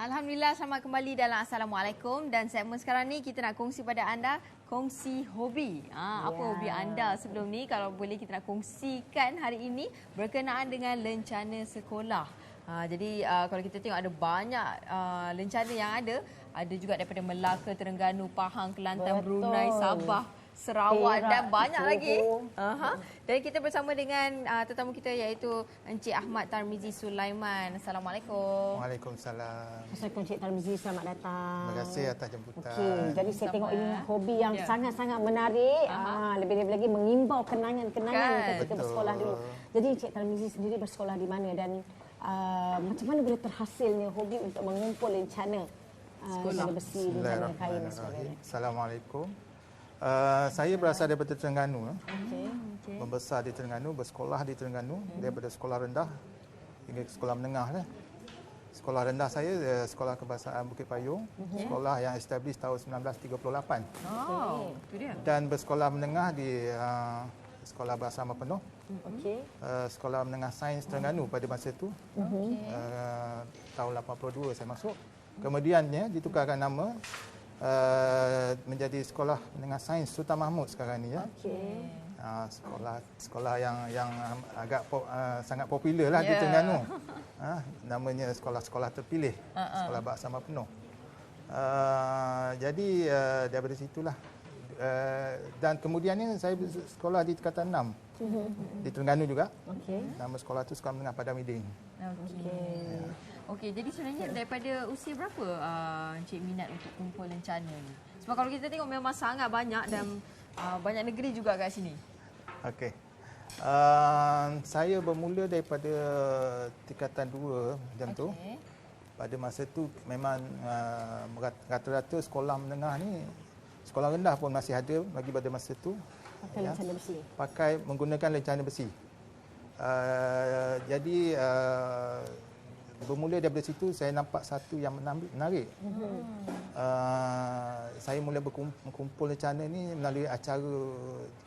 Alhamdulillah, selamat kembali dalam Assalamualaikum. Dan segmen sekarang ni kita nak kongsi pada anda, kongsi hobi. Apa hobi anda sebelum ni? Kalau boleh kita nak kongsikan hari ini berkenaan dengan lencana sekolah. Jadi kalau kita tengok ada banyak lencana yang ada juga daripada Melaka, Terengganu, Pahang, Kelantan, Brunei, Sabah, Sarawak dan banyak lagi. Dan kita bersama dengan tetamu kita iaitu Encik Ahmad Tarmizi Sulaiman. Assalamualaikum. Waalaikumsalam. Assalamualaikum Encik Tarmizi, selamat datang. Terima kasih atas jemputan. Okey, jadi saya tengok ini hobi yang sangat-sangat menarik. Lebih-lebih lagi mengimbau kenangan-kenangan ketika kita bersekolah dulu. Jadi Encik Tarmizi sendiri bersekolah di mana dan macam mana boleh terhasilnya hobi untuk mengumpul lencana sekolah besi, lencana kain dan sebagainya. Assalamualaikum. Saya berasal daripada Terengganu. Membesar di Terengganu, bersekolah di Terengganu daripada sekolah rendah hingga sekolah menengah. Sekolah rendah saya Sekolah Kebahasaan Bukit Payung, sekolah yang established tahun 1938. Itu dia. Dan bersekolah menengah di Sekolah Bersama Penuh. Sekolah Menengah Sains Terengganu pada masa itu. Tahun 82 saya masuk. Kemudiannya ditukarkan nama menjadi Sekolah Menengah Sains Sultan Mahmud sekarang ni ya. Sekolah yang agak sangat popular lah di Terengganu. Namanya sekolah-sekolah terpilih, Sekolah Bersama Penuh. Jadi daripada situlah dan kemudiannya saya sekolah di tingkatan 6 di Terengganu juga. Nama sekolah tu Sekolah Menengah Padang Miding. Okey, jadi sebenarnya daripada usia berapa Encik minat untuk kumpul lencana ni? Sebab kalau kita tengok memang sangat banyak dan banyak negeri juga kat sini. Okey. Saya bermula daripada tingkatan 2 macam tu. Pada masa tu memang rata-rata sekolah menengah ni, sekolah rendah pun masih ada bagi pada masa tu. Pakai lencana besi. Pakai menggunakan lencana besi. Jadi bermula daripada situ saya nampak satu yang menarik. Saya mula berkumpul lencana ni melalui acara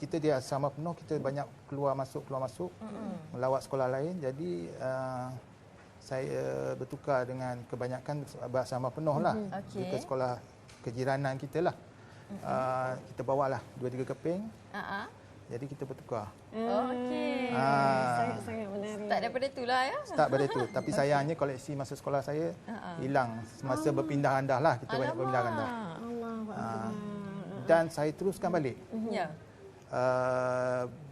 kita di Asrama Penuh, kita banyak keluar masuk melawat sekolah lain. Jadi saya bertukar dengan kebanyakan Asrama Penuh lah. Ke sekolah kejiranan kita lah. Kita bawalah 2-3 keping. Jadi kita bertukar. Sangat menarik. Start daripada itulah ya. Start daripada itu. Tapi sayangnya koleksi masa sekolah saya hilang semasa berpindah randah lah. Kita banyak berpindah randah. Dan saya teruskan balik.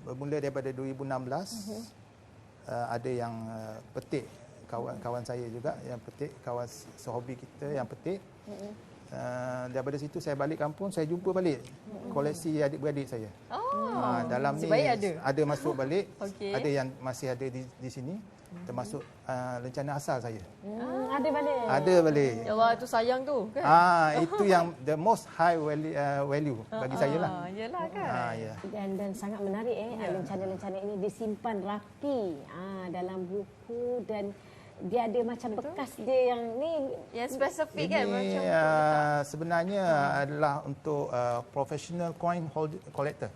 Bermula daripada 2016 ada yang petik, kawan-kawan saya juga yang petik, kawan sehobi kita yang petik. Daripada situ saya balik kampung, saya jumpa balik koleksi adik-beradik saya. Dalam ni ada masuk balik, ada yang masih ada di sini, termasuk lencana asal saya. Ada balik. Ada balik. Ya Allah, itu sayang tu kan. Itu yang the most high value bagi saya lah. Yalah kan. Dan sangat menarik lencana-lencana ini disimpan rapi dalam buku dan dia ada macam bekas dia yang ni yang spesifik kan macam sebenarnya adalah untuk professional coin collector.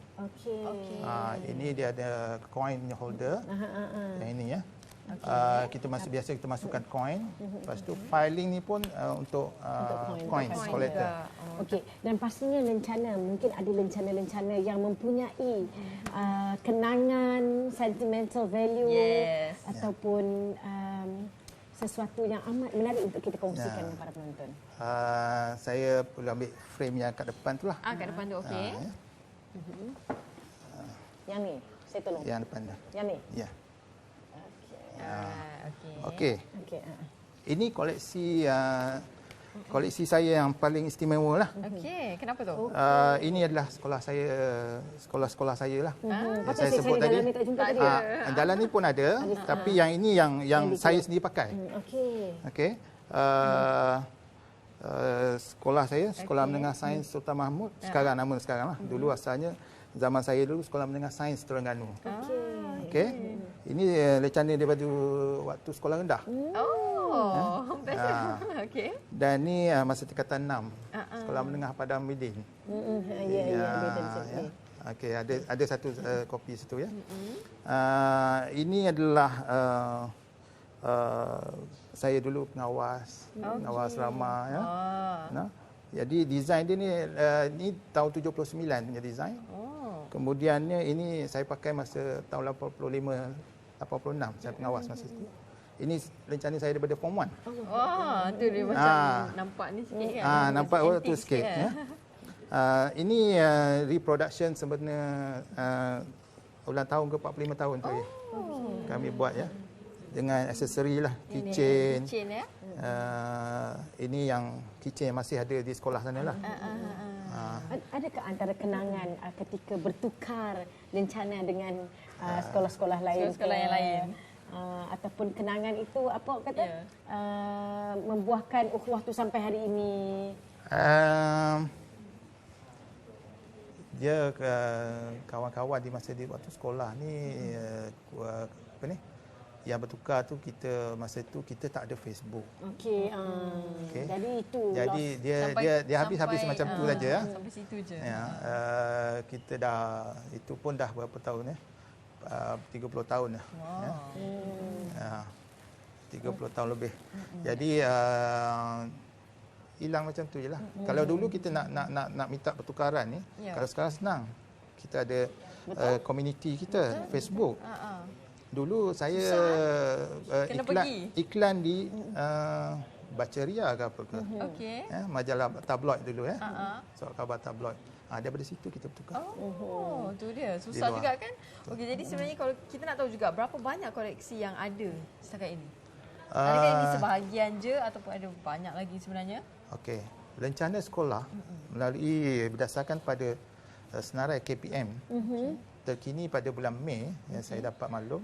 Ini dia ada coin holder. Yang ini ya. Kita biasa kita masukkan coin. Lepas tu filing ni pun untuk coin collector. Dan pastinya lencana, mungkin ada lencana-lencana yang mempunyai kenangan, sentimental value ataupun sesuatu yang amat menarik untuk kita kongsikan dengan para penonton. Saya perlu ambil frame yang kat depan tu lah. Kat depan tu okey. Yang ni, saya tolong. Yang depan dah. Yang ni? Ya. Okey. Ini koleksi saya yang paling istimewa lah. Okey, kenapa tu? Ini adalah sekolah saya lah. Yang saya sebut tadi. Dalam ni pun ada, tapi yang ini yang saya sendiri pakai. Okey. Sekolah saya, Sekolah Menengah Sains Sultan Mahmud. Sekarang nama sekarang lah. Dulu asalnya zaman saya dulu Sekolah Menengah Sains Terengganu. Okey. Ini lencana daripada waktu sekolah rendah. Okey. Dan ni masa tingkatan 6. Sekolah Menengah Padang Midin. Okey, ada satu kopi situ ya. Ini adalah saya dulu pengawas Rama ya. Nah, jadi desain dia ni tahun 79 punya desain. Kemudiannya ini saya pakai masa tahun 86 saya pengawas masa itu. Ini rencana saya daripada Form 1. Tu dia macam nampak ni sikit kan. Nampak tu sikit ya. Ini reproduction sebenarnya ulang tahun ke 45 tahun tu kami buat ya. Dengan aksesori lah, keychain. Ya. Ini yang keychain masih ada di sekolah sana lah. Adakah antara kenangan ketika bertukar lencana dengan sekolah-sekolah lain? Sekolah yang lain. Ataupun kenangan itu apa kata membuahkan ukhuwah tu sampai hari ini? Dia kawan-kawan di masa waktu sekolah ni apa ni? Yang bertukar tu kita masa tu kita tak ada Facebook. Okey. Jadi itu. Jadi dia habis macam tu saja ya. Sampai situ je. Ya, kita dah itu pun dah berapa tahun ya? 30 tahun dah. Ya. 30 tahun lebih. Jadi hilang macam tu jelah. Kalau dulu kita nak minta pertukaran ni, kalau sekarang senang. Kita ada komuniti kita, Facebook. Dulu saya iklan di Bacaria ke apa ke. Majalah tabloid dulu ya. Soal khabar tabloid. Daripada situ kita bertukar. Tu dia. Susah juga kan? Okey, jadi sebenarnya kalau kita nak tahu juga berapa banyak koleksi yang ada setakat ini? Adakah ini sebahagian je ataupun ada banyak lagi sebenarnya? Okey. Rencana sekolah melalui berdasarkan pada senarai KPM terkini pada bulan Mei yang saya dapat maklum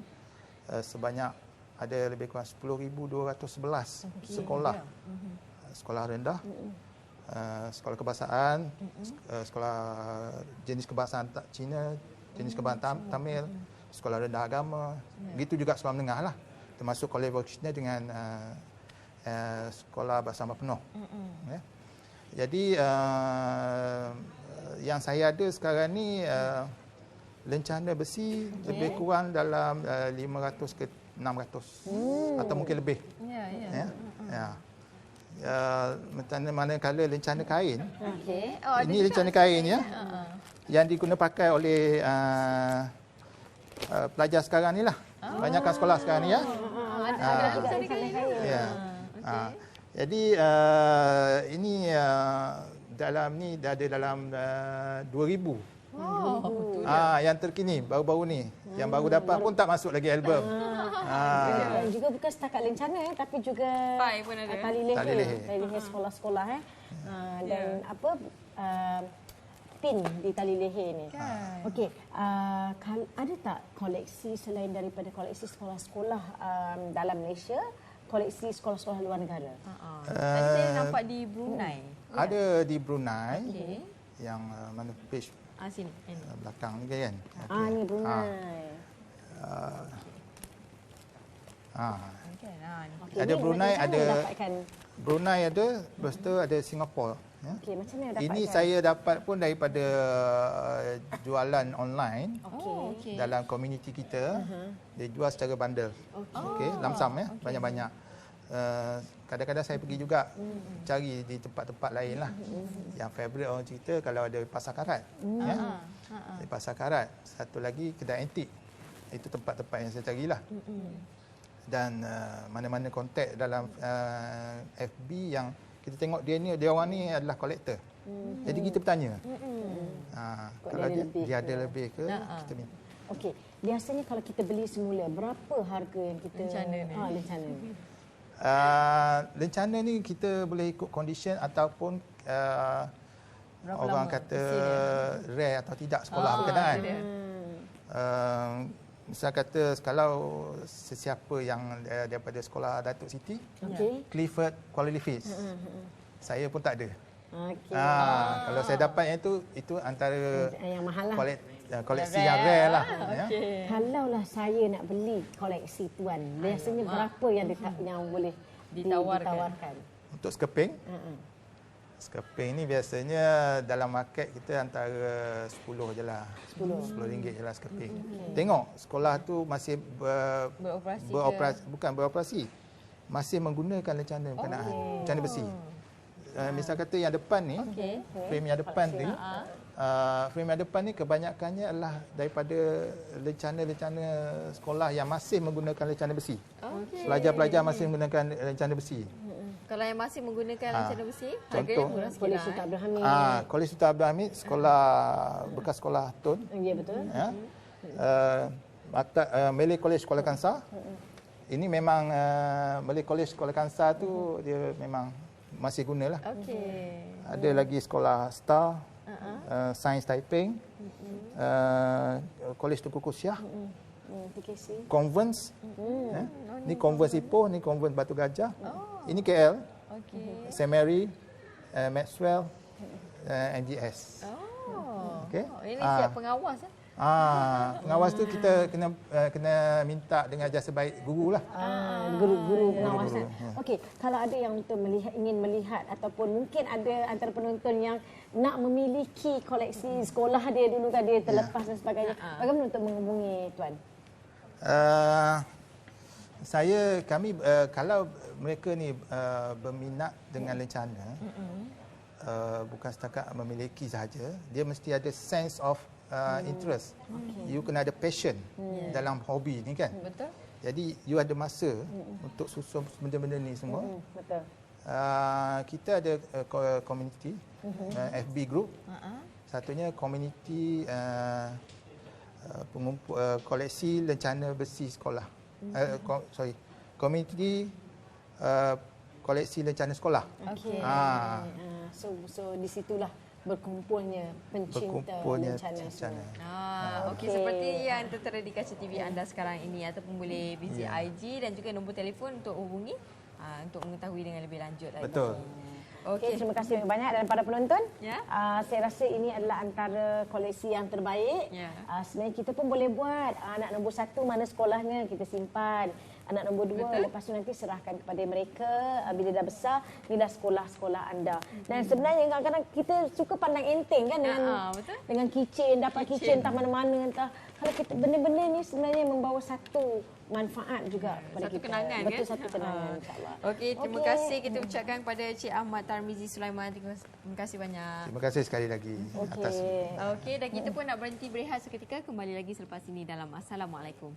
sebanyak ada lebih kurang 10,211 sekolah. Sekolah rendah, sekolah kebangsaan, sekolah jenis kebangsaan Cina, jenis kebangsaan Tamil, sekolah rendah agama, begitu juga sekolah menengah lah, termasuk kolej vocasional dengan sekolah bersama penuh. Ya. Jadi yang saya ada sekarang ni lencana besi lebih kurang dalam 500 ke 600 atau mungkin lebih. Manakala lencana kain. Ini lencana kain ya. Yang diguna pakai oleh pelajar sekarang ni lah. Banyakkan sekolah sekarang ni ya. Jadi ini dalam ni dah ada dalam 2,000. Yang terkini baru-baru ni. Yang baru dapat pun tak masuk lagi album. Dan juga bukan setakat lencana tapi juga tali leher sekolah-sekolah dan apa pin di tali leher ni. Okey, ada tak koleksi selain daripada koleksi sekolah-sekolah dalam Malaysia, koleksi sekolah-sekolah luar negara? Tadi saya nampak di Brunei. Ada di Brunei. Yang mana page sini. Belakang ni kan. Ni Brunei. Ada Brunei, ada lepas tu ada Singapura. Ya. Okey, macam mana dapatkan? Ini saya dapat pun daripada jualan online dalam komuniti kita. Dia jual secara bundle. Okey, lamsam ya, banyak-banyak. Kadang-kadang saya pergi juga cari di tempat-tempat lain lah. Yang favourite orang cerita kalau ada pasar karat. Ya. Di pasar karat. Satu lagi kedai antik. Itu tempat-tempat yang saya carilah. Dan mana-mana kontak dalam FB yang kita tengok dia orang ni adalah kolektor. Jadi kita bertanya. Kalau dia ada lebih ke kita minta. Okey, biasanya kalau kita beli semula berapa harga yang kita lencana ni? Lencana ni kita boleh ikut condition ataupun orang kata rare atau tidak sekolah berkenaan. Misal kata kalau sesiapa yang daripada sekolah Datuk Siti, Clifford Kuala Lifis, saya pun tak ada. Kalau saya dapat yang itu antara yang mahal lah. Koleksi yang rare lah. Kalaulah saya nak beli koleksi tuan, biasanya berapa yang boleh ditawarkan? Untuk skeping? Skeping ni biasanya dalam market kita antara 10 je lah. RM10 je lah skeping. Tengok sekolah tu masih beroperasi. Bukan beroperasi. masih menggunakan lencana berkenaan, lencana besi. Misal kata yang depan ni, frame yang depan ni, frame yang depan ni kebanyakannya adalah daripada lencana-lencana sekolah yang masih menggunakan lencana besi. Pelajar-pelajar masih menggunakan lencana besi. Kalau yang masih menggunakan lencana besi, contoh, harganya murah sikit Kolej lah. Sultan Abdul Hamid. Kolej Sultan Abdul Hamid, sekolah bekas sekolah Tun. Ya, betul. Ya. Malay College Kuala Kangsar. Ini memang Malay College Kuala Kangsar tu dia memang masih gunalah. Okey. Ada lagi sekolah Star, Sains Taiping, College Tunku Kusiah, PKC. Convents. Ni Convents Ipoh, ni Convents Batu Gajah. Ini KL, Okey. St Mary, Maxwell, NGS. Oh. Okey. Ini siap pengawas Pengawas tu kita kena minta dengan jasa baik guru lah. Guru-guru pengawasan. Okey, kalau ada yang untuk ingin melihat ataupun mungkin ada antara penonton yang nak memiliki koleksi sekolah dia dulu kan dia terlepas dan sebagainya. Bagaimana untuk menghubungi tuan? Kami kalau mereka ni berminat dengan lencana, bukan setakat memiliki sahaja, dia mesti ada sense of interest. You kena ada passion dalam hobi ni kan. Betul. Jadi you ada masa untuk susun benda-benda ni semua. Betul. Kita ada community, FB group. Satunya community koleksi lencana besi sekolah. Community koleksi lencana sekolah. Okey. So di situlah berkumpulnya pencinta lencana semua. Okey, seperti yang tertera di kaca TV anda sekarang ini ataupun boleh visit IG dan juga nombor telefon untuk hubungi untuk mengetahui dengan lebih lanjut lagi. Betul. Okey, terima kasih banyak dan para penonton. Ya. Saya rasa ini adalah antara koleksi yang terbaik. Ya. Sebenarnya kita pun boleh buat. Anak nombor 1 mana sekolahnya kita simpan. Anak nombor 2 lepas tu nanti serahkan kepada mereka bila dah besar, inilah sekolah-sekolah anda. Dan sebenarnya kadang-kadang kita suka pandang enteng kan dengan keychain, dapat keychain entah mana-mana entah. Kalau kita benda-benda ni sebenarnya membawa satu manfaat juga kepada Satu kita. kenangan Betul, kan? satu kenangan insya-Allah. Okey, terima kasih kita ucapkan kepada Cik Ahmad Tarmizi Sulaiman. Terima kasih banyak. Terima kasih sekali lagi atas Okey, dan kita pun nak berhenti berehat seketika, kembali lagi selepas ini dalam Assalamualaikum.